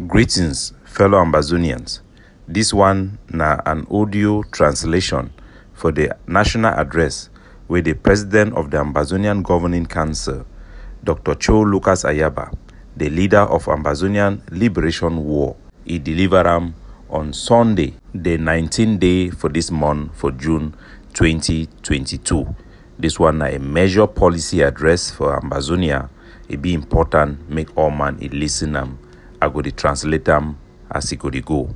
Greetings, fellow Ambazonians. This one na an audio translation for the national address where the President of the Ambazonian Governing Council, Dr. Cho Lucas Ayaba, the leader of Ambazonian Liberation War, he delivered on Sunday, the 19th day for this month for June 2022. This one na a major policy address for Ambazonia. It be important make all man it listen I go to translate them as it go to go.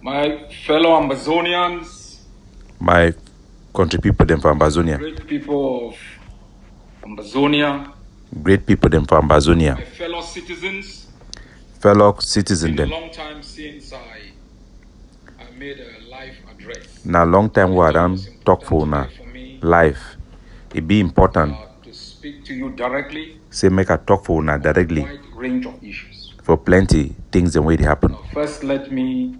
My fellow Ambazonians, My country people them for Ambazonia, great people of Ambazonia, great people them for Ambazonia, my fellow citizens, fellow it's citizens been a them. long time since I made a live address. Na long time we It done was talk for important na today for me life. It be important to speak to you directly say make a talk for na on a directly wide range of issues. for plenty things the way they happen. First, let me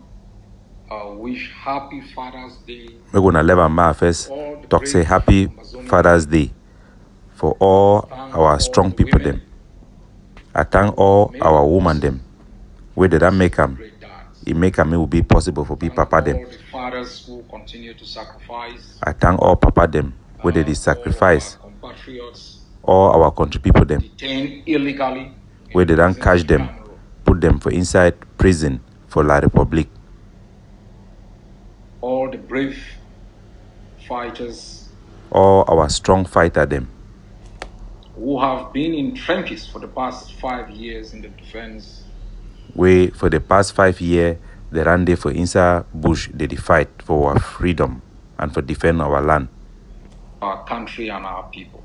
wish Happy Father's Day We gonna let our first all the talk say brave happy Ambazonians. Father's Day for all Thank our all strong the people women. them. I thank all May our those women them. Where did that make them? great dads. It make them it will be possible for Thank people papa all them. the fathers who continue to sacrifice. I thank all papa them where they sacrifice All of our compatriots all our country people them detained illegally where they don't prisons catch in them, Cameroon. put them for inside prison for La Republic. All the brave fighters All our strong fighter them who have been in trenches for the past 5 years in the defense where for the past 5 years they ran there for inside bush they fight for our freedom and for defend our land. of our country and our people.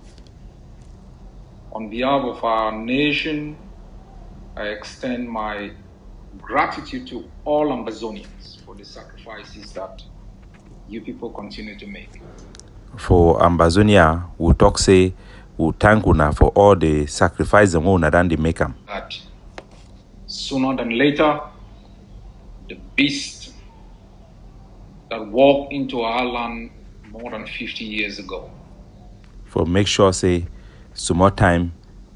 On behalf of our nation, I extend my gratitude to all Ambazonians for the sacrifices that you people continue to make. For Ambazonia, we talk say we thank una for all the sacrifice and una done they make 'em. That sooner than later, the beast that walked into our land more than 50 years ago For make sure say some more time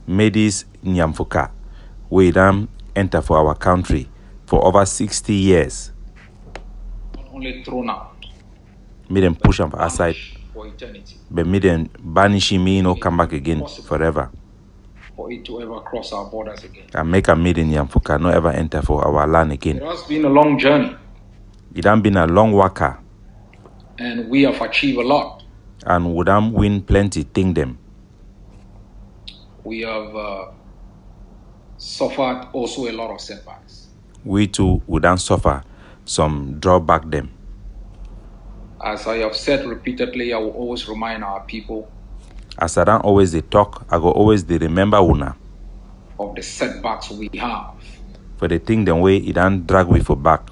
may this Nyamfuka we done enter for our country for over 60 years. not only thrown out, Made them push them aside, banished for eternity, but made them banish me no come back again forever. for it to ever cross our borders again. And make a made in Nyamfuka no ever enter for our land again. It has been a long journey, It done been a long worker and we have achieved a lot. and would done win plenty thing them. We have suffered also a lot of setbacks. We too would done suffer some drawback them. As I have said repeatedly, I will always remind our people As I don't always they talk, I go always they remember una of the setbacks we have, for the thing the way it don't drag we for back.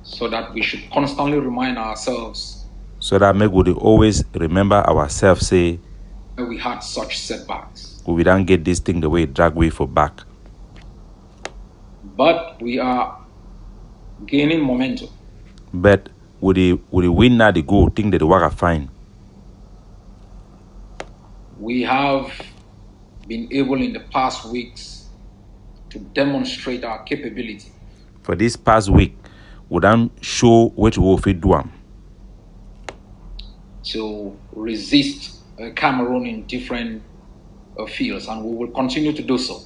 so that we should constantly remind ourselves So that make we dey always remember ourselves say that we had such setbacks. we don't get this thing the way it drag we for back. But we are gaining momentum. But with the win now the go thing that the work are fine. We have been able in the past weeks to demonstrate our capability For this past week, we don't show what we fit do am to resist Cameroon in different fields, and we will continue to do so.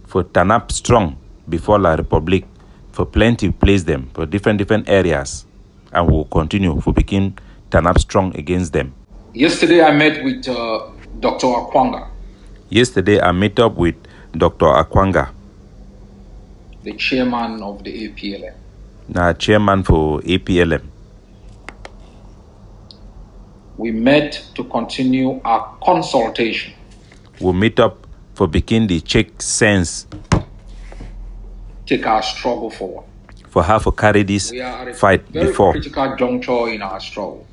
for turn up strong before La Republic for plenty place them for different areas and we'll continue for begin turn up strong against them. Yesterday, I met with Dr. Akwanga, Yesterday I met up with Dr. Akwanga, the chairman of the APLM. now chairman for APLM. We met to continue our consultation We meet up for begin the check sense take our struggle forward. for how to carry this We are at a fight very before. critical juncture in our struggle.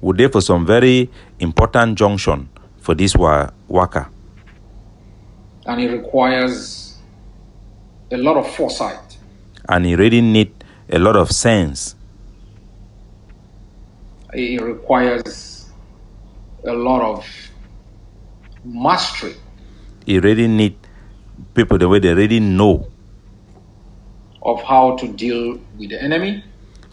We're there for some very important junction for this worker. And it requires a lot of foresight. And he really need a lot of sense. It requires a lot of mastery. He really need people the way they already know of how to deal with the enemy,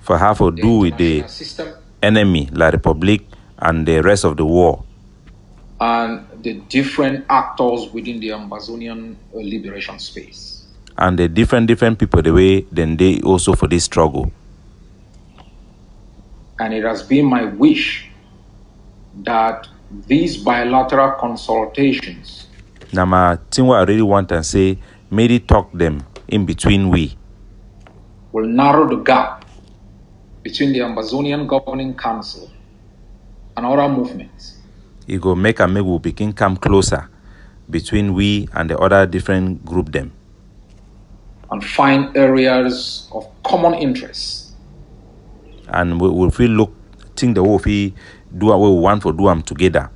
for how to do with the international system, enemy, La Republic, and the rest of the war, and the different actors within the Ambazonian liberation space. and the different people the way then they also for this struggle. And it has been my wish that these bilateral consultations Nama thing what I really want to say, maybe talk them in between we will narrow the gap between the Ambazonian Governing Council and other movements. it go make a we begin come closer between we and the other different group them, and find areas of common interest. and we will feel look think the way we do what we want for do them together.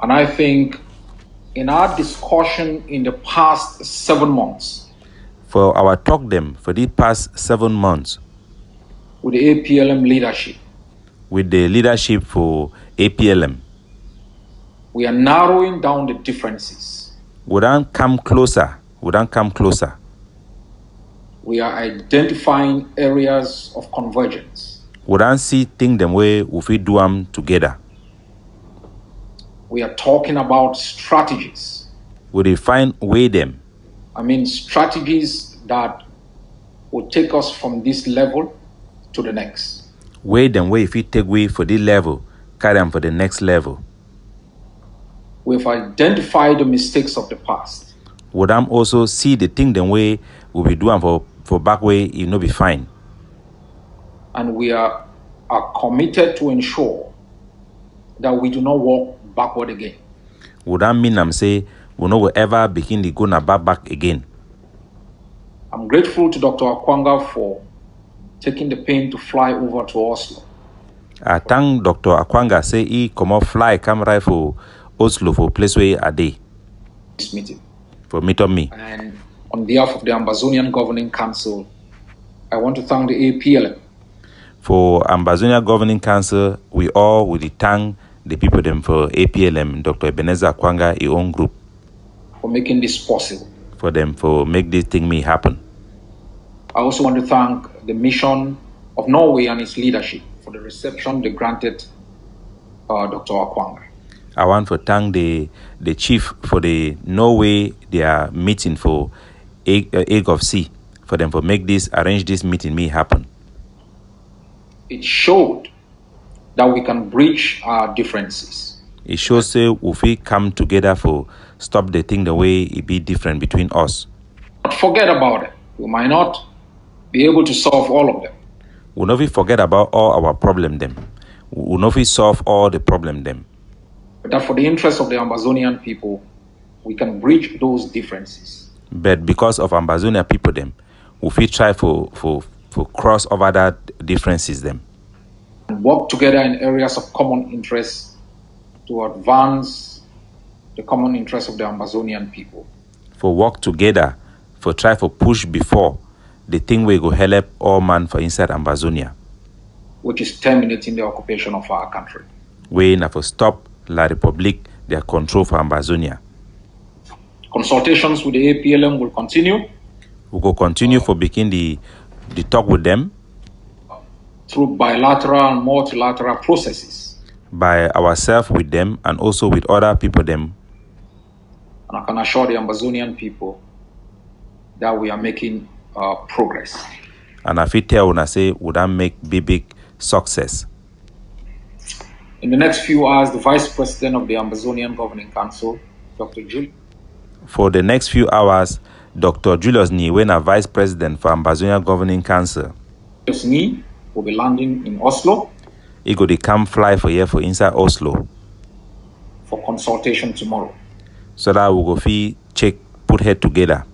And I think in our discussion in the past 7 months, For our talk them for the past 7 months with the APLM leadership, with the leadership for APLM, we are narrowing down the differences. we don't come closer. We are identifying areas of convergence. We don't see things them way if we do them together. We are talking about strategies. We define way them. I mean, strategies that will take us from this level to the next. Way them way if we take way for this level, carry them for the next level. We've identified the mistakes of the past. We don't also see the thing them way we be doing for back way it no be fine. And we are committed to ensure that we do not walk backward again. We don't mean them say we no will ever begin to go na back again. I'm grateful to Dr. Akwanga for taking the pain to fly over to Oslo. I thank Dr. Akwanga say he come off fly camera for Oslo for place where a day This meeting. for meet up me. And on behalf of the Ambazonian Governing Council, I want to thank the APLM. For Ambazonia Governing Council, we all will thank the people them for APLM, Dr. Ebenezer Akwanga, his own group, for making this possible. for them for make this thing me happen. I also want to thank the mission of Norway and its leadership for the reception they granted Dr. Akwanga. I want to thank the chief for the Norway their meeting for Egg of Sea, for them for make this arrange this meeting me happen. It showed that we can bridge our differences. It shows say if we come together for stop the thing the way it be different between us. But forget about it. We might not be able to solve all of them. We'll not forget about all our problem them. We'll not solve all the problem them. But that for the interest of the Ambazonian people, we can bridge those differences. But because of Ambazonia people them, if we try for cross over that differences them. And work together in areas of common interest to advance the common interest of the Ambazonian people. For work together, for try for push before the thing we go help all man for inside Ambazonia. Which is terminating the occupation of our country. We na for stop La Republic their control for Ambazonia. Consultations with the APLM will continue. We go continue for begin the talk with them through bilateral and multilateral processes. by ourselves with them and also with other people them. And I can assure the Ambazonian people that we are making progress. And if we tell when I say would that make big success. In the next few hours, the Vice President of the Ambazonian Governing Council, Dr. Julius. For the next few hours, Dr. Julius Ni, when a Vice President for Ambazonia Governing Council, Julius Ni will be landing in Oslo. He go to come fly for here for inside Oslo. For consultation tomorrow. So that we go fee check put head together.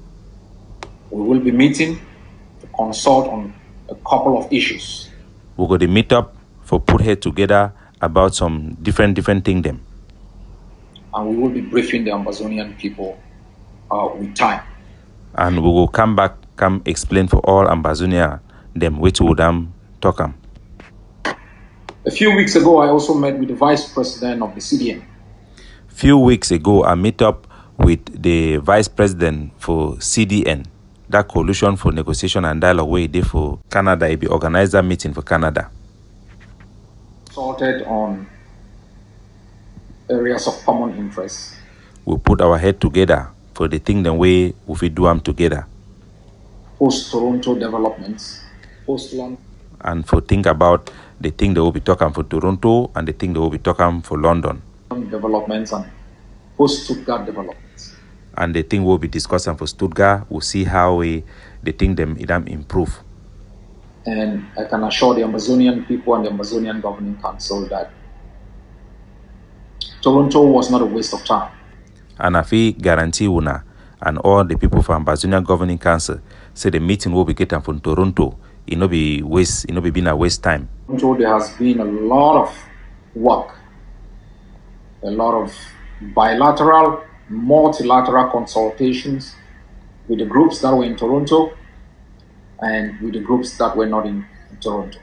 We will be meeting to consult on a couple of issues. We go to meet up for put head together about some different thing them. And we will be briefing the Ambazonian people with time. And we will come back, come explain for all Ambazonia them which would talk them. A few weeks ago, I also met with the Vice President of the CDM. Few weeks ago, I met up with the Vice President for CDN, that Coalition for Negotiation and Dialogue where they for Canada, it be organized that meeting for Canada. Consulted on areas of common interest. We put our head together for the thing the way we do them together. Post-Toronto developments, post-London. And for think about the thing that will be talking for Toronto and the thing that will be talking for London. Developments and post-Stuttgart developments. And the thing we'll be discussing for Stuttgart, we'll see how the thing them improve. And I can assure the Ambazonian people and the Ambazonian Governing Council that Toronto was not a waste of time. And I feel guarantee una and all the people from Ambazonia Governing Council say the meeting will be getting from Toronto. It no be waste. It no be been a waste time. Toronto, there has been a lot of work, a lot of bilateral, multilateral consultations with the groups that were in Toronto and with the groups that were not in Toronto.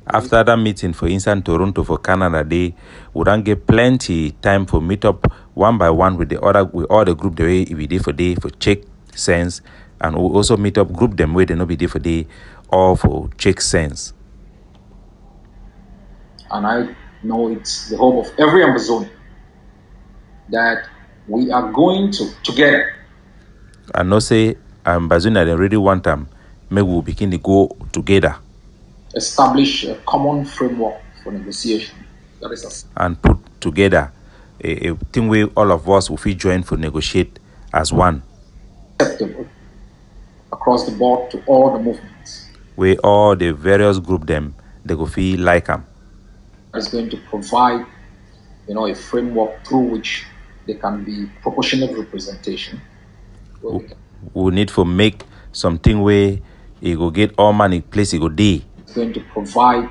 After that meeting for inside Toronto for Canada, they would get plenty time for meet up one by one with all the group the way we did for day for check sense, and we also meet up group them where they no be day for day or for check sense. And I know it's the hope of every Ambazonian that we are going to together. And no say Ambazonia they really want them, maybe we begin to go together. Establish a common framework for negotiation. That is and put together a thing where all of us will feel join for negotiate as one. Acceptable across the board to all the movements. Where all the various group them they go feel like them. It's going to provide, a framework through which there can be proportionate representation. We need to make something where you go get all money place you go day. Going to provide,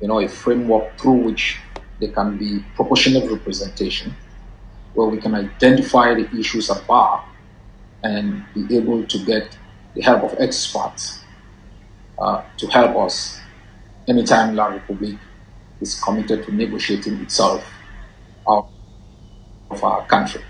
a framework through which there can be proportionate representation, where we can identify the issues at bar and be able to get the help of experts to help us anytime La Republic is committed to negotiating itself out of our country.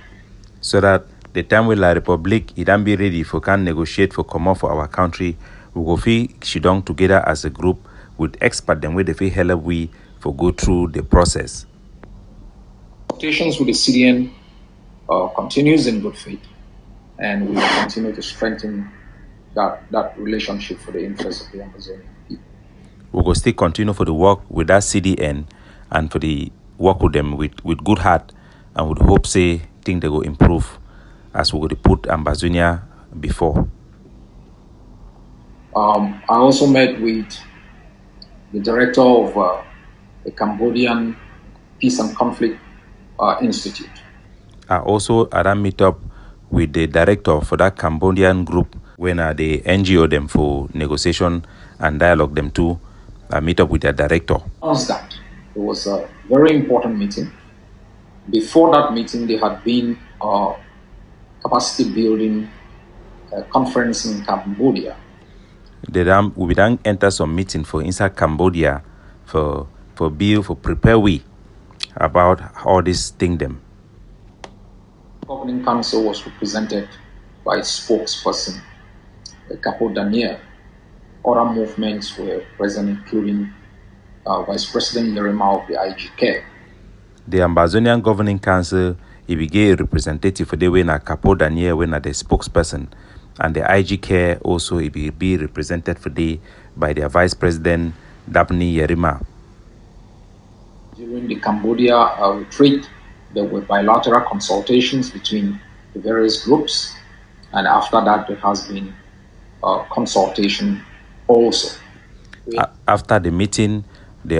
So that the time when La Republic it don't be ready for can negotiate for come out for our country, we go feel Shidong together as a group with experts them where they feel help we for go through the process. Consultations with the CDN continues in good faith, and we will continue to strengthen that relationship for the interest of the Amazonian people. We will still continue for the work with that CDN and for the work with them with good heart and with hope say things they will improve as we will put Ambazonia before. I also met with the director of the Cambodian Peace and Conflict Institute. I also had a meet up with the director for that Cambodian group when the NGO them for negotiation and dialogue them too. I meet up with their director. That it was a very important meeting. Before that meeting, there had been a capacity building conference in Cambodia. We then enter some meeting for inside Cambodia for prepare we about all this thing them. Governing Council was represented by Spokesperson Capo Daniel. Other movements were present, including Vice President Yerima of the IGK. The Ambazonian Governing Council he became a representative for the way na Capo Daniel when the spokesperson. And the IGK also it will be represented by their Vice President Dabni Yerima. During the Cambodia retreat, there were bilateral consultations between the various groups, and after that there has been consultation also. After the meeting,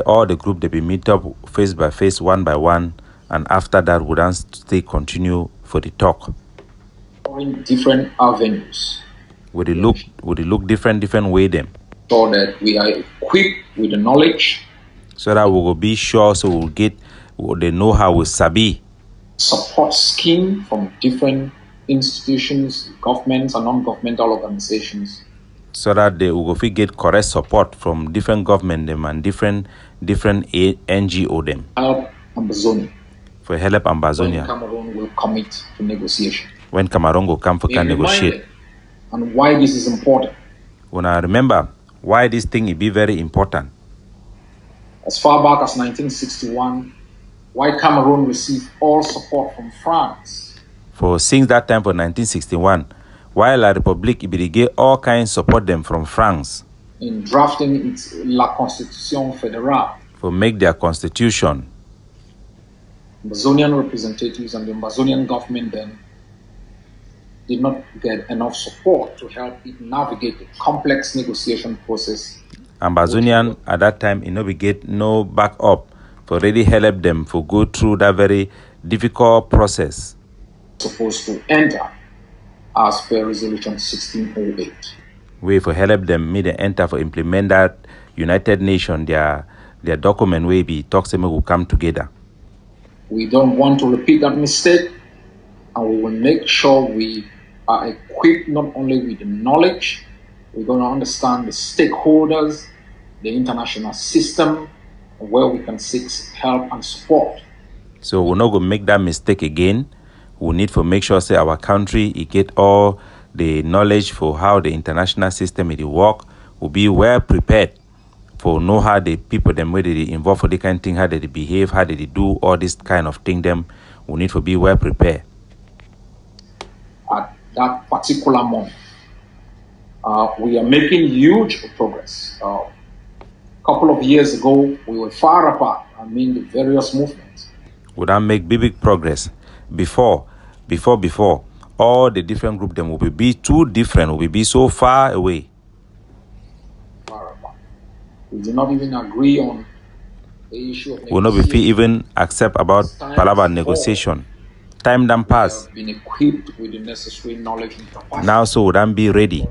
all the group they be meet up face by face, one by one, and after that we then stay continue for the talk. In different avenues. Would it look different way them? So that we are equipped with the knowledge. So that we will be sure so we'll get the know-how with Sabi. Support scheme from different institutions, governments and non-governmental organizations. So that they will get correct support from different government them and different NGO them. Help Ambazonia. For help Ambazonia. When Cameroon will commit to negotiation. When Cameroon will come for can negotiate. And why this is important. When I remember why this thing will be very important. As far back as 1961, why Cameroon received all support from France. For since that time for 1961, while La République Ibirige all kinds support them from France. In drafting its La Constitution Fédérale. For make their constitution. Ambazonian representatives and the Ambazonian government then did not get enough support to help it navigate the complex negotiation process. Ambazonian at that time, get no backup for really help them for go through that very difficult process. Supposed to enter as per Resolution 1608. Way for help them, me they enter for implement that United Nations their document way be talks them will come together. We don't want to repeat that mistake, and we will make sure we are equipped not only with the knowledge, we're going to understand the stakeholders, the international system, where we can seek help and support. So we're not going to make that mistake again. We need to make sure say our country get all the knowledge for how the international system it work. Will be well prepared for know how the people them where they involve for the kind of thing, how they behave, how they do all this kind of thing. Them we need to be well prepared. At that particular moment, we are making huge progress. A couple of years ago, we were far apart. I mean, the various movements. We don't make big progress. Before, all the different groups them will be too different. Will be so far away. Far apart. We do not even agree on the issue of will not be even accept about Palava negotiation. Time done pass. Been equipped with the necessary knowledge and capacity. Now so would be ready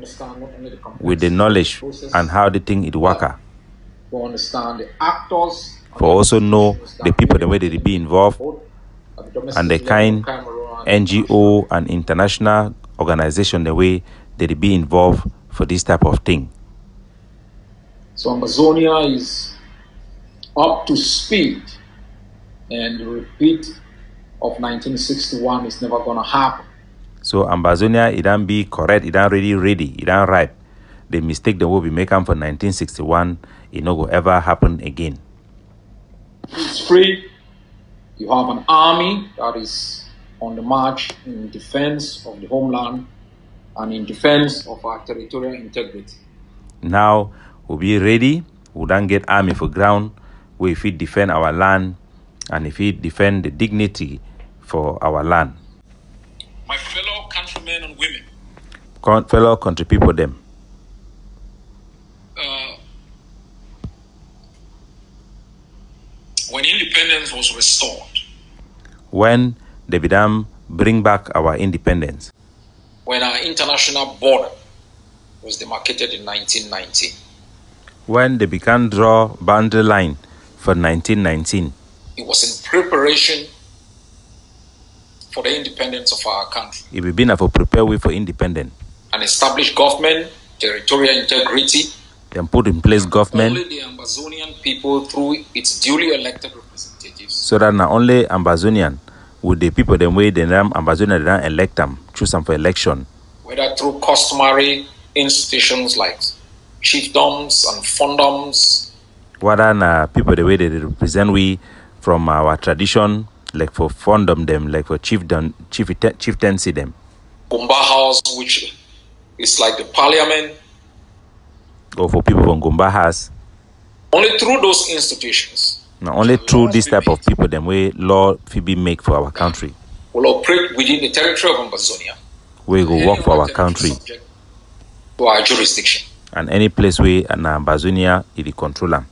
with the knowledge and how the thing it work. To understand the actors. For also know the people the way they be involved and the kind NGO and international organization the way they be involved for this type of thing. So Ambazonia is up to speed, and the repeat of 1961 is never going to happen. So Ambazonia, it don't be correct, it don't really ready, it don't ripe. The mistake that will be making for 1961, it no go ever happen again. It's free. You have an army that is on the march in defense of the homeland and in defense of our territorial integrity. Now we'll be ready. We don't get army for ground. We if we defend our land and if we defend the dignity for our land. My fellow countrymen and women. Fellow country people them. When independence was restored. When they began bring back our independence. When our international border was demarcated in 1919. When they began draw boundary line for 1919. It was in preparation for the independence of our country. It will be for prepare way for independence. An established government, territorial integrity. Then put in place government. Only the Ambazonian people through its duly elected representatives. So that not only Ambazonian, with the people them way the name Ambazonian they don't elect them, choose them for election. Whether through customary institutions like chiefdoms and fondoms. Whether na people the way they represent we from our tradition, like for fondom them, like for chieftaincy them. Gumba House, which is like the parliament. Or for people from Gumba House. Only through those institutions. Not only through this type of people them way law be make for our country. Will operate within the territory of Ambazonia. We go work for our country. To our jurisdiction. And any place where an Ambazonia it control them.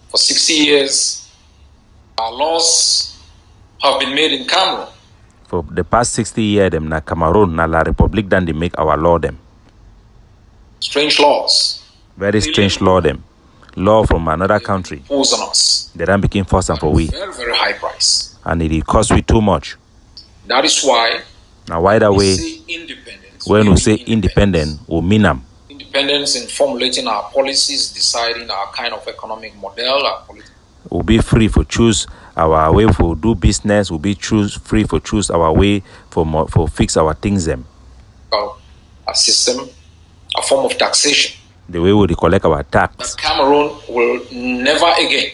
For 60 years, our laws have been made in Cameroon. For the past 60 years, them na Cameroon, na La République, then they make our law them. Strange laws. Very strange law them. Law from another country. Impose on us. They then became forced for we. Very, very high price. And it cost we too much. That is why. Now why that way? When we say independent, we mean them. Independence in formulating our policies, deciding our kind of economic model, our We'll be free for choose our way for do business. We'll be free for choose our way for fix our things them. A system, a form of taxation. The way we collect our tax. That Cameroon will never again.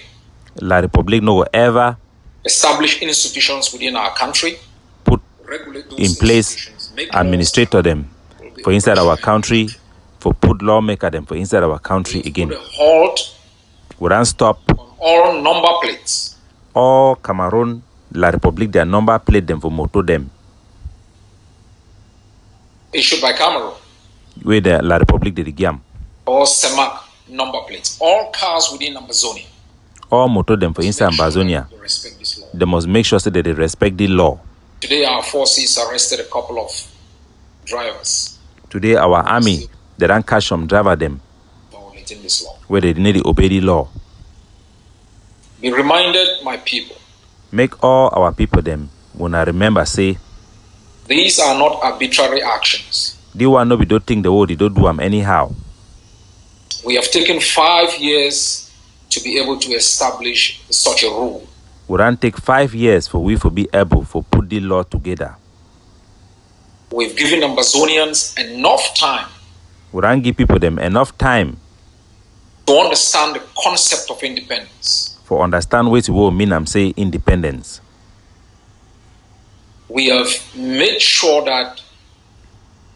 La Republic no will ever establish institutions within our country, put in place administrator them for inside our country, for put lawmaker them for inside our country again. Put a halt. We don't stop On all number plates. All Cameroon, La Republic, their number plate them for moto them. Issued by Cameroon. Where the La Republic did the gam. All CEMAC number plates. All cars within Ambazonia. All motor them for inside Ambazonia. They must make sure that they respect the law. Today our forces arrested a couple of drivers. Today our army, they don't catch some driver them. Violating this law. Where they need to obey the law. Be reminded, my people. Make all our people them, when I remember say, these are not arbitrary actions. They want no be don't think the world, they don't do them anyhow. We have taken 5 years to be able to establish such a rule. We don't take 5 years for we to be able to put the law together. We've given Ambazonians enough time. We don't give people them enough time to understand the concept of independence. For understand what it will mean I'm saying independence. We have made sure that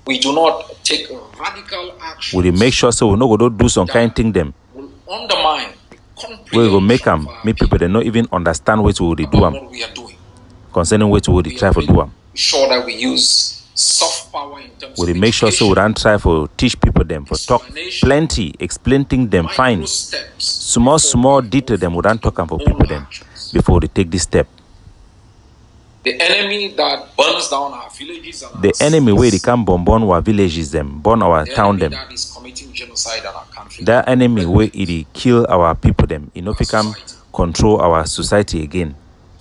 we do not take radical action. We make sure so we no go do some kind thing them. Will undermine we go make them make people they not even understand what we do what we are doing. Concerning what we try to do them. Sure that we use soft power in terms we of make sure so we don't try for teach people them for talk plenty, explaining them fine. Small detail them we don't talk them for people them before they take this step. The enemy that burns down our villages and the enemy where they can burn our villages them, burn our town them. That is committing genocide in our country. That enemy where it kill our people them, you know, if can control our society again.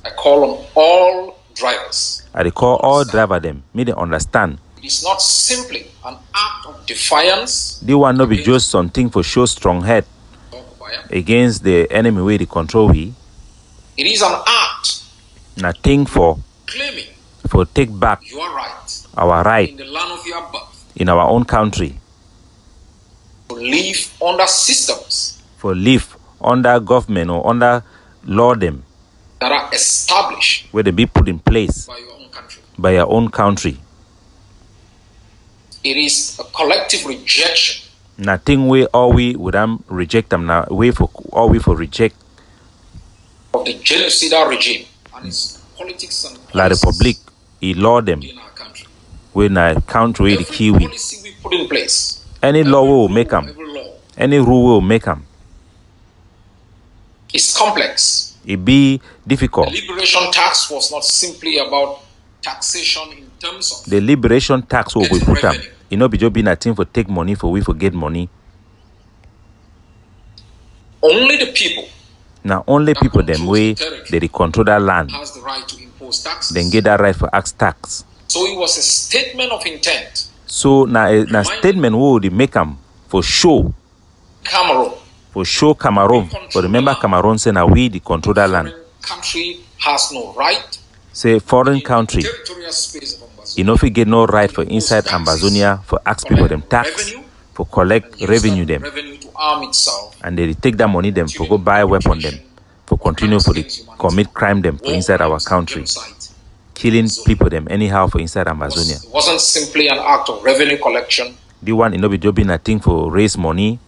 I call on all drivers. I call all driver them, may they understand. It is not simply an act of defiance. They want not be just something for show strong head against the enemy where they control we. It is an act. Nothing for claiming for take back your right, our right in the land of your birth, in our own country, to live under systems, for live under government or under law them that are established where they be put in place by your own country. By your own country. It is a collective rejection. Nothing we all we would reject them now. We for all we for reject of the genocidal regime and its politics and La Republic, he law them in our country. When I country the Kiwi. Policy we put in place. Any law will make them. Any rule will make them. It's complex. It be difficult. The liberation tax was not simply about taxation in terms of the liberation tax will we put them. You know, be just being a thing for take money for we for get money. Only the people. Now only people them way they control that land has the right to impose taxes. Then get that right for tax. So it was a statement of intent. So now statement will they make them for show Cameroon. For show Cameroon. For remember Cameroon say now we the control that land. Country has no right. Say foreign country. You know if you get no right for inside Ambazonia for ask people them tax. For collect revenue them. To arm itself, and they take that money them for go buy weapon them for continue for the commit crime them for inside our country, killing people them anyhow for inside Ambazonia. It wasn't simply an act of revenue collection. The one in no be job a thing for raise money.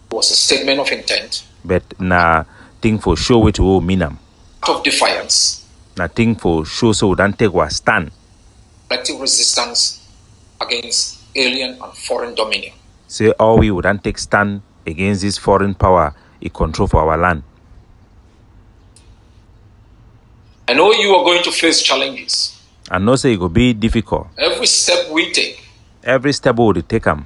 It was a statement of intent. But na thing for show which will mean them. Act of defiance. Na thing for show so we don't take what stand. Collective resistance against alien and foreign dominion. Say all we wouldn't take stand against this foreign power it control for our land. I know you are going to face challenges. I know say it will be difficult. Every step we take. Every step we will take them.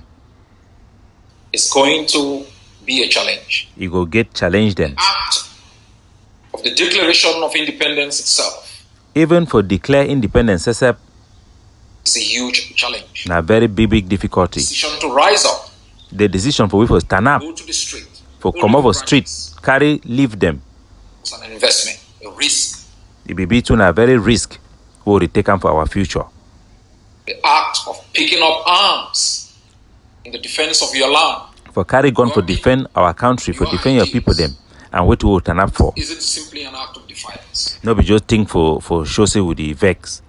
It's going to be a challenge. You go get challenged then. The act of the Declaration of Independence itself. Even for declare independence, except it's a huge challenge. Now very big difficulty. Decision to rise up. The decision for we for stand up. Go to the street. For come over street, carry leave them. It's an investment, a risk. It be between a very risk we will take for our future. The act of picking up arms in the defense of your land. For carry gun for defend our country, for defend your people them, and what we will turn up for. Isn't simply an act of defiance. No be just think for show say with the vex.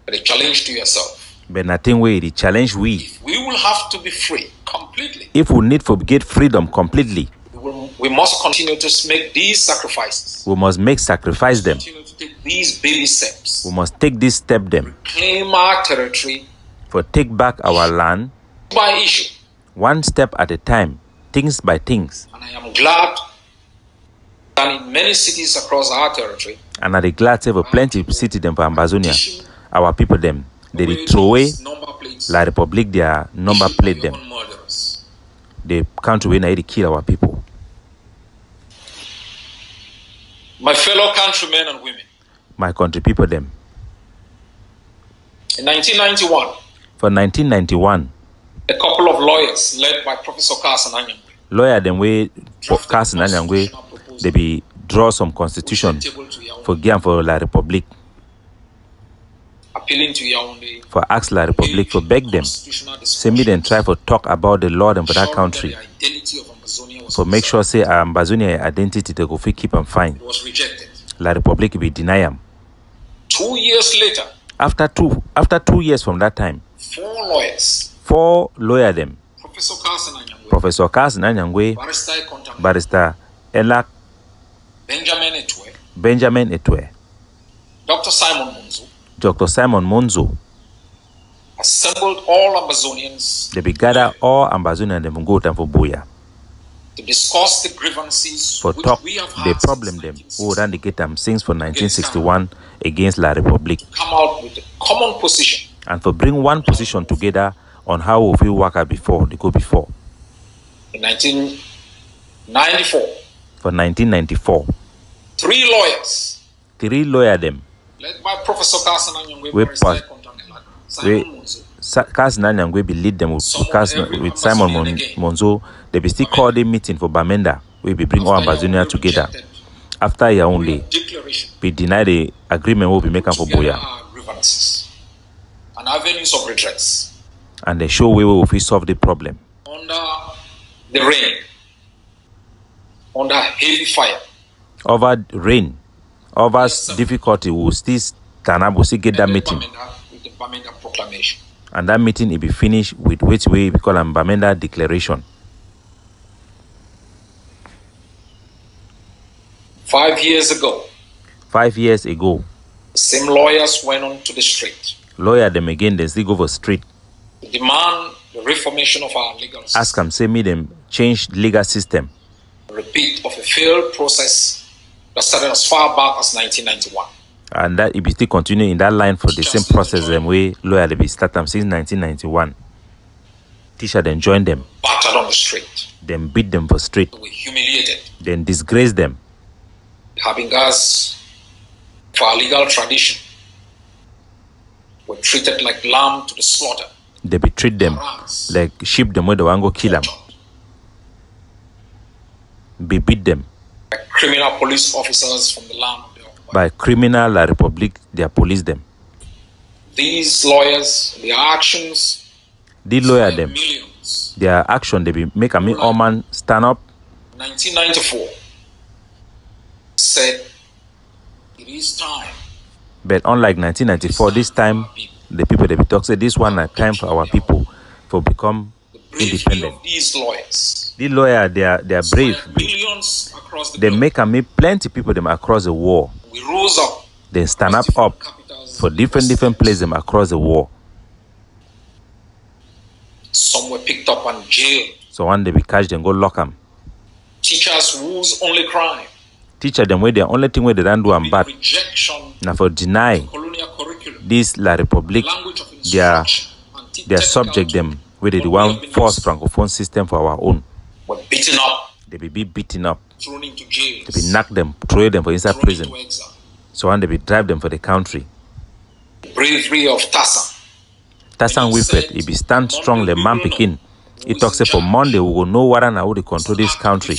But a challenge to yourself. But nothing way the challenge we. If we will have to be free completely. If we need to get freedom completely. We must continue to make these sacrifices. We must sacrifice them. Continue to take these baby steps. We must take this step them. Claim our territory. For take back our land. By issue. One step at a time. Things by things. And I am glad that in many cities across our territory. And I'm glad to have plenty of cities them for Ambazonia. Our people them. They throw away La Republic their number plate them. The country where they kill our people. My fellow countrymen and women. My country people them. In 1991. For 1991. A couple of lawyers led by Professor Carson Anyangwe. Lawyer them way Carson Anyangwe they be draw some constitution for give for La Republic. Appealing to Yaoundé. For ask La Republic for beg them. Say me then try for talk about the law them for that country. For make sure say Ambazonia identity they go fit keep and fine. It was rejected. La Republic be deny them. 2 years later. After 2 years from that time. 4 lawyers. 4 lawyer them. Professor Carson Anyangwe. Barrister Elak. Benjamin Etwe. Dr. Simon Monzo. Assembled all Ambazonians. They be gather all Ambazonians them go down for Buya. To discuss the grievances for which talk we have the problem them who would indicate them since for 1961 against La Republic. Come out with a common position. And for bring one position together on how we feel work out before they go before. In 1994. For 1994. 3 lawyers. 3 lawyers them. Led by Professor Carson Anyangwe. Carson Anyangwe be lead them with Simon Monzo. They be still call the meeting for Bamenda. We be bring all Ambazonia together. After Yaoundé, we deny the agreement we will be making for Buya. And avenues of redress. And they show we will solve the problem. Under the rain. Under heavy fire. Over rain. Over difficulty, we will still stand up, we will still get that meeting. With the Bamenda proclamation. And that meeting will be finished with which way we call a Bamenda declaration. 5 years ago. 5 years ago. The same lawyers went on to the street. Lawyer them again, they still go for street. To demand the reformation of our legal system. Ask them, say me them change legal system. A repeat of a failed process that started as far back as 1991. And that it be still continue in that line for the same process them way lawyer they be start them since 1991. Teacher then join them. Battered on the street. Then beat them for street. They were humiliated. Then disgrace them. Habingas for our legal tradition were treated like lamb to the slaughter. They be treat them like sheep them where they want go kill them. Be beat them. By criminal police officers from the land. By criminal La Republic, they police them. These lawyers, their actions. They lawyer them. Millions. Their action, they be make a all man stand up. 1994 said it is time. But unlike 1994, this time the people they be talk say this one a time for our people for become independent. These lawyers. These lawyers, they are brave. They make a meet plenty people them across the war. We rose up. They stand up for different places them across the war. Some were picked up and jailed. So one day we catch them, go lock them. Teachers whose only crime. Teacher them where the only thing where they don't do and bad. Now for deny this La Republic, their subject them where they want force francophone system for our own. Were beaten up. They be beaten up. Thrown into jails. They be knock them, throw them for inside prison. So one they be drive them for the country. The bravery of Tassan. Tassan Wilfred, he be stand strong, the man picking. He talks say for Monday we will know what and how they control this country.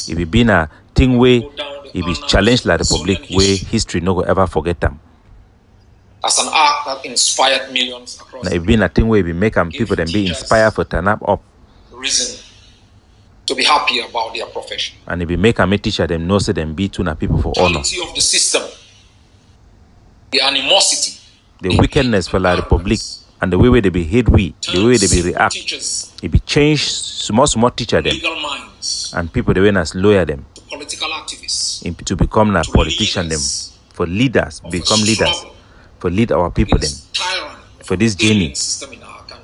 It be been a thing way It be challenged la Republic where history no go ever forget them. As an act that inspired millions across Now it been a thing where we make people them be inspired for turn up. Reason to be happy about their profession. And if we make a teacher them know say them be two na people for honor. The of the system, the animosity, the wickedness for la Republic, and the way they be hate the way they be react. It be changed small teacher them. Legal minds, and people they as lawyer them. to political activists, To become a politician them. For leaders, become leaders. For lead our people them. For this journey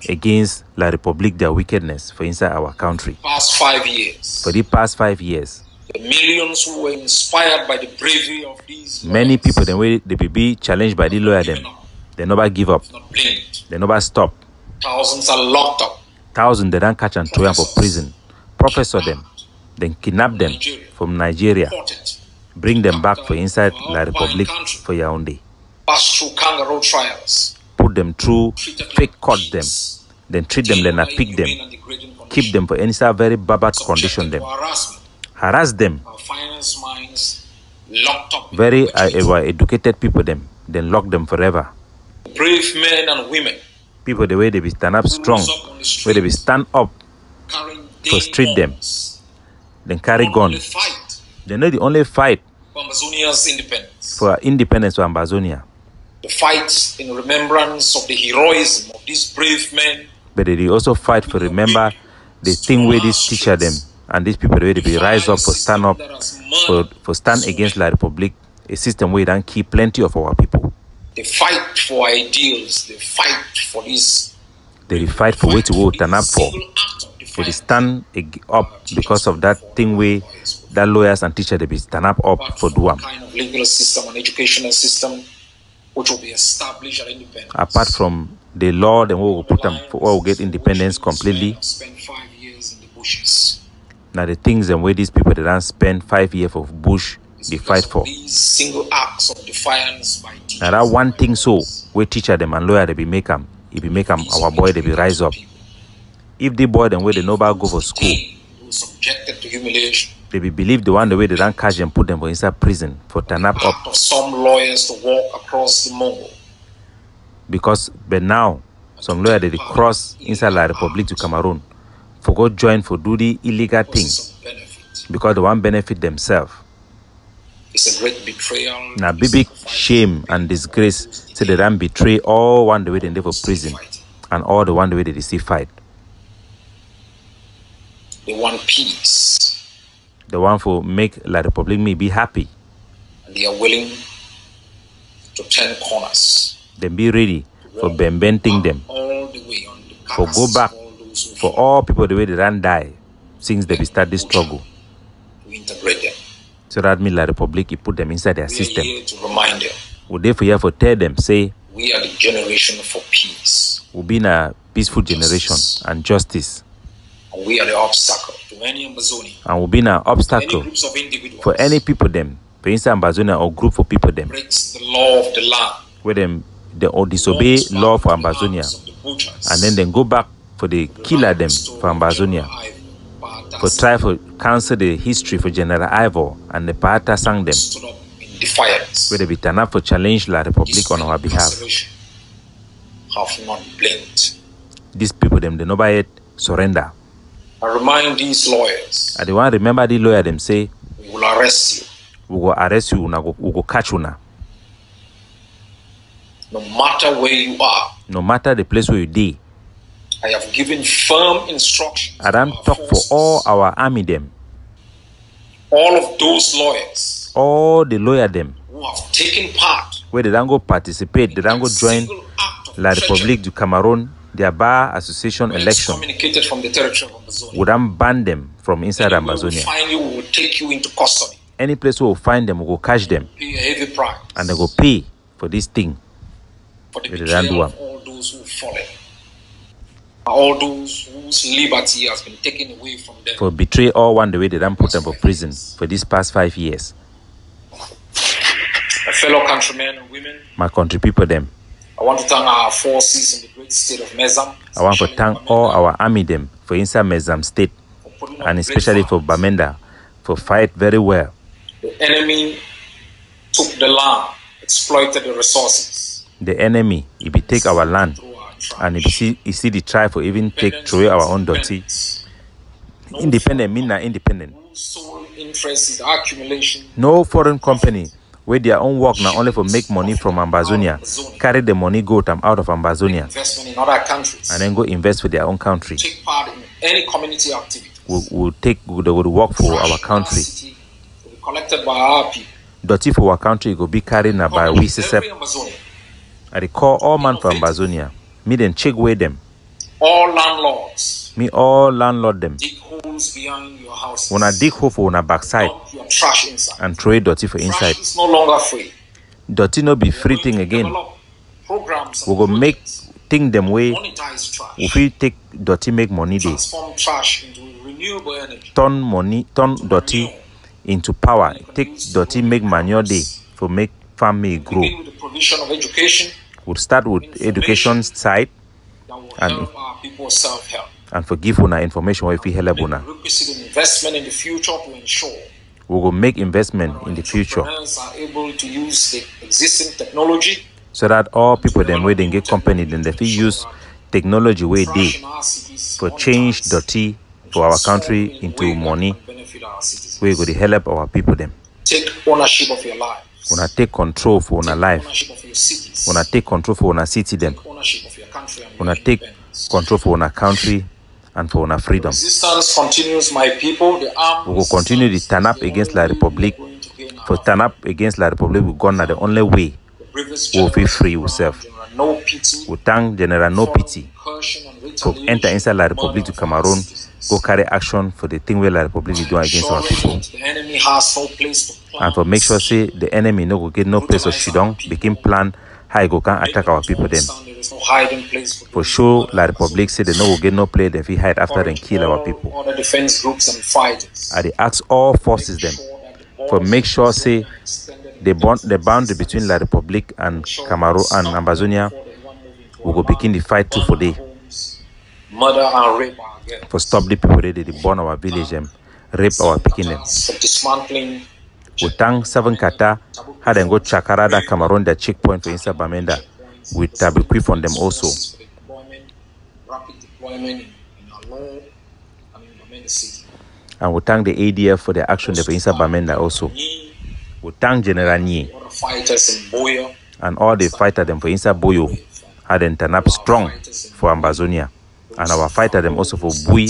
against la Republic, their wickedness for inside our country. Past 5 years. For the past 5 years. The millions who were inspired by the bravery of these many people the way they be challenged by the lawyer them. They never give up. They never stop. Thousands are locked up. Thousands they don't catch and throw them for prison. Professor them. Then kidnap them from Nigeria. Bring them back for inside la Republic for Yaoundé. Pass through kangaroo trials. Put them through fake court them. Then treat them, then pick them. Keep them for inside very barbaric condition them. Harass them. Finance minds locked up. Very educated people them. Then lock them forever. Brave men and women. People the way they be stand up strong. Where they be stand up for street them. Then carry gun. They know the only fight for Ambazonia's independence. For independence of Ambazonia. The fight in remembrance of the heroism of these brave men. But they also fight for remember the thing where this teacher them and these people the way they be rise up for stand up for stand against la Republic, a system where they don't keep plenty of our people. They fight for ideals. They fight for this. They fight for what to turn up for. They stand up because of that thing where that lawyers and teachers they be stand up for doing. Kind of legal system and educational system which will be established at independence. Apart from the law, then we will put them for all get independence completely. Spend 5 years in the bushes. Now the things and where these people they don't spend 5 years of bush they fight for. These single acts of defiance by teachers. Now that one thing so we teacher them and lawyer they be make them. If we make them our boy they be rise up. If the boy them where they know about go for school, subjected to humiliation. They be believe the one the way they don't catch them put them for inside prison for turn up. Of some lawyers to walk across the Mongol. Because but now some lawyer they cross inside la Republic to Cameroon for go join for do the illegal thing because they want benefit themselves. It's a great betrayal. Now big shame and disgrace say they don't betray all one the way they live for prison and all the one the way they receive fight. They want peace. The one for make la Republic me be happy. And they are willing to turn corners. They be ready for bending them. All the way on the for go back for all people the way they don't die since they start this struggle. To integrate them. So that means la Republic you put them inside their We system. are here to remind them. We therefore here for tell them say we are the generation for peace. we'll be in a peaceful generation and justice. And we are the obstacle to any Ambazonia. And we'll be an obstacle Any groups of individuals for any people them, for instance Ambazonia or group for people them, breaks the law of the land. where them they or disobey law for Ambazonia, and then go back for the killer them for Ambazonia, for try for cancel the history for General Ivor and the Pata sang them, Stood up in defiance. where they be turn up for challenge la Republic on our behalf. Have not blinked. These people them they never yet surrender. I remind these lawyers, And they want remember the lawyer them say we will arrest you. we go arrest you, we go catch you now. No matter where you are. No matter the place where you dey. I have given firm instructions. I don't talk for all our army them, all of those lawyers all the lawyer them, who have taken part. where they don't go participate, they don't go join La Republique du Cameroon, their bar association election. Communicated from the territory of Ambazonia. We don't ban them from inside Anywhere we Ambazonia. find you, we will take you into custody. Any place we will find them, we will catch them Pay a heavy price. and they go pay for this thing. For the They don't do betrayal of am. all those who fallen. All those whose liberty has been taken away from them. For betray all one the way they don't put them for prison for these past 5 years. My fellow countrymen and women, My country people them. I want to thank our forces in the great state of Mezam. I want to thank all our army them for inside Mezam state for putting on and great especially for fights. Bamenda for fight very well. The enemy took the land, exploited the resources. The enemy, if he take our land, and if he see the try for even take through our own dirty. Independent mean na independent. Sole interest is accumulation. No foreign company where their own work now only for make money from Ambazonia, carry the money go them out of Ambazonia, Investment in other countries. and then go invest for their own country. Take part in any community activity. They will work for our country. Will be collected by our people. Dirty for our country go be carried now by we Every Ambazonian. I recall all man for Ambazonia. Me then check with them. All landlords. Me all landlord them. Dig holes behind your houses. When I dig hole for on a backside Dump your trash inside. and throw dirty for inside. Trash is no longer free. Dirty no be free thing again. Develop programs We go make thing them way. monetize trash. If we take dirty make money day. Transform trash into renewable energy. Turn dirty into power. Take dirty make manure day for make farm may grow. Begin with the provision of education We'll start with education side that will and help our people self-help. and forgive una information if we help una. Requisite investment in the future to ensure We will make investment in the future entrepreneurs are able to use the existing technology so that all people them where they get company then they fit use technology where they trash in our cities for change dirty for our country into money benefit our citizens. where go to help our people them. Take ownership of your lives. Una take control for una life. Ownership of your cities. Una take control for una city them. Ownership of your country and your Una take independence. control for una country and for una freedom. Resistance continues, my people. The armed We will continue to turn up against La Republic. For turn up against La Republic, we gonna the only way we will feel free ourselves. No pity. We thank General No Pity Incursion and for enter inside La Republic to Cameroon, go carry action for the thing where La Republic is doing against our people. The enemy has no place to plan. And for make sure say the enemy no go get no place of shidong, begin plan how he go can attack our people then. There is no hiding place for For sure La Republic say they no go get no place, they fit hide after and kill our people. Other defense groups and fighters. I dey ask all forces them for make sure say the boundary between La Republic and Cameroon and Ambazonia we go begin the fight too for day. Murder and rape are again. For stop the people they burn our village them, rape our pikin them. For dismantling We thank 7 Kata had them go Chakara that Cameroon the checkpoint for inside Bamenda with Tabiqui from them also. rapid deployment in Alon and in Bamenda City. And we thank the ADF for the action they for inside Bamenda also. We thank General Nye Other fighters in Boya. and all the fighter them for inside Boyo had them turn up strong for Ambazonia. And our fighter them also for Bui,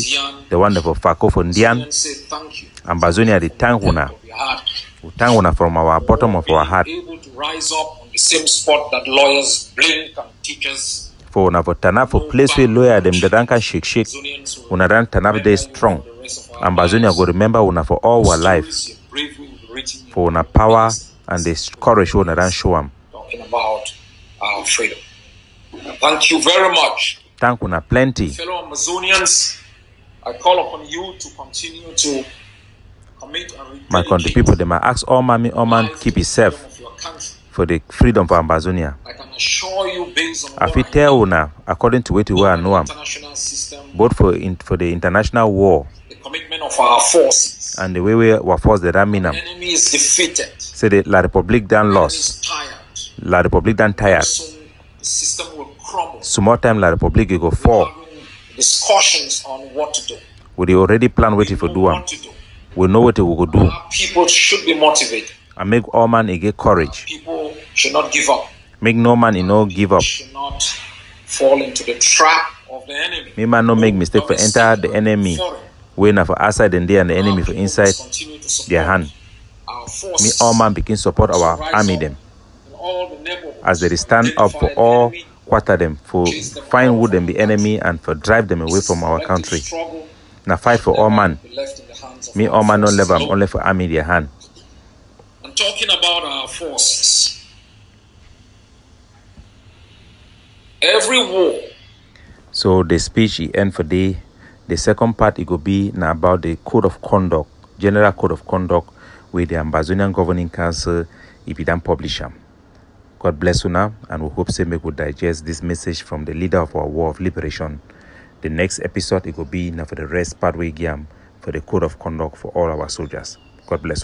the one for Fako for Ndian, Say thank you. Ambazonia the thank una. We had We thank una from our bottom of our heart able to rise up on the same spot that lawyers blink and teachers. for una for turn up for place where lawyer them the can shake. Zonians will Una ran turn up they strong. the rest of our Ambazonia go remember una for all our life. Your bravery will be written in For una power and the courage una ran show am. talking about our freedom. Thank you very much. Thank una plenty. Fellow Amazonians, I call upon you to continue to commit and My country rededicate people, they might ask all man keep it safe of your country. for the freedom for Ambazonia. I can assure you, based on I what fit I tell una according to where I know am, international system, both for the international war the commitment of our forces, and the way we were forced the Raminam. the enemy is defeated. Say the La Republic done Enemy lost. is tired. La Republic done tired. Soon the system will crumble. Some more time La Republic will go fall. Having discussions on what to do. We already plan what if we We do know am. what to do. We know what we will do. Our people should be motivated. And make all man get courage. People should not give up. Make no man no give up. Should not fall into the trap of the enemy. Me man no make mistake for enter the enemy. We na for outside and there and the enemy for inside Continue to support their hand. our Me forces. all man begin support our army them. In all the neighborhoods. As they stand up for Identify the all enemy, quarter them for find who them the enemy and for drive them away from our collective country. struggle Now fight for all man. be left in the hands of Me our all man no forces. level only for army their hand. I'm talking about our forces. Every war So the speech he end for day. The second part it will be now about the code of conduct, general code of conduct with the Ambazonian Governing Council if it don't publish them. God bless you now, and we hope say make we digest this message from the leader of our war of liberation. The next episode it will be now for the rest part we give for the code of conduct for all our soldiers. God bless you.